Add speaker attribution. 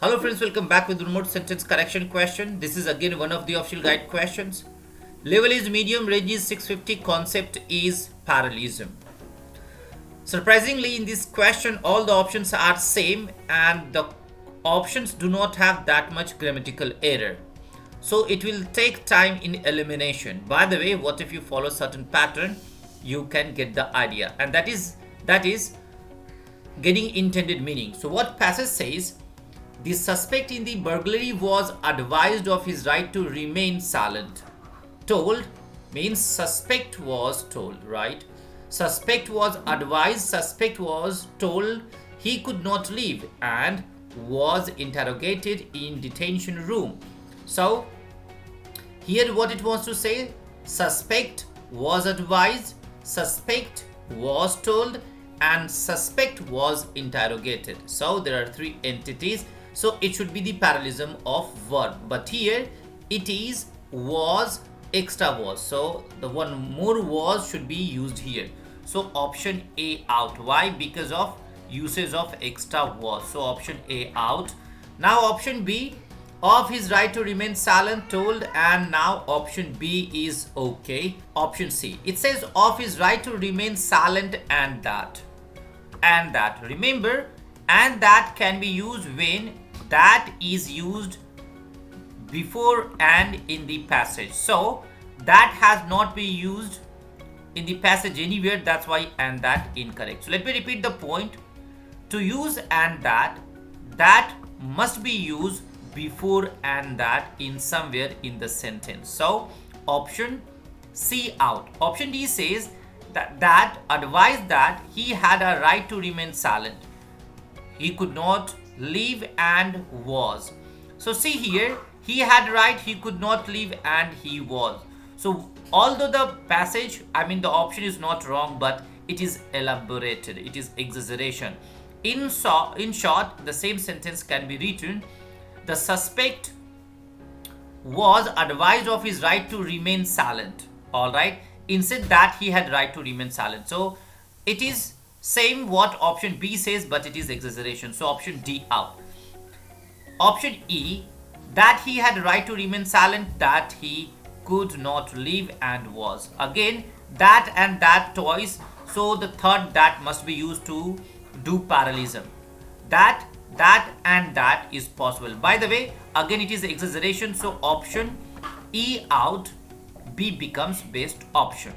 Speaker 1: Hello friends, welcome back with remote sentence correction question. This is again one of the official guide questions. Level is medium, range is 650, concept is parallelism. Surprisingly, in this question, all the options are same and the options do not have that much grammatical error. So it will take time in elimination. By the way, what if you follow certain pattern, you can get the idea, and that is getting intended meaning. So what passage says, the suspect in the burglary was advised of his right to remain silent. Told means suspect was told, right? Suspect was advised, suspect was told he could not leave and was interrogated in detention room. So here what it wants to say, suspect was advised, suspect was told, and suspect was interrogated. So there are three entities. So it should be the parallelism of verb. But here it is was extra was. So the one more was should be used here. So option A out. Why? Because of usage of extra was. So option A out. Now option B, of his right to remain silent told, and now option B is okay. Option C, it says of his right to remain silent and that. And that. Remember, and that can be used when that is used before and in the passage. So that has not been used in the passage anywhere. That's why and that incorrect. So let me repeat the point. To use and that must be used before and that in somewhere in the sentence. So option C out. Option D says that advised that he had a right to remain silent. He could not leave and was. So see here, he had right, he could not leave, and he was. So although the passage, the option is not wrong, but it is elaborated, it is exaggeration. In short, the same sentence can be written, the suspect was advised of his right to remain silent. Alright, instead that he had right to remain silent. So it is same what option B says, but it is exaggeration. So option D out. Option E, that he had right to remain silent, that he could not leave and was. Again, that and that twice. So the third that must be used to do parallelism. That and that is possible. By the way, again it is exaggeration. So option E out, B becomes best option.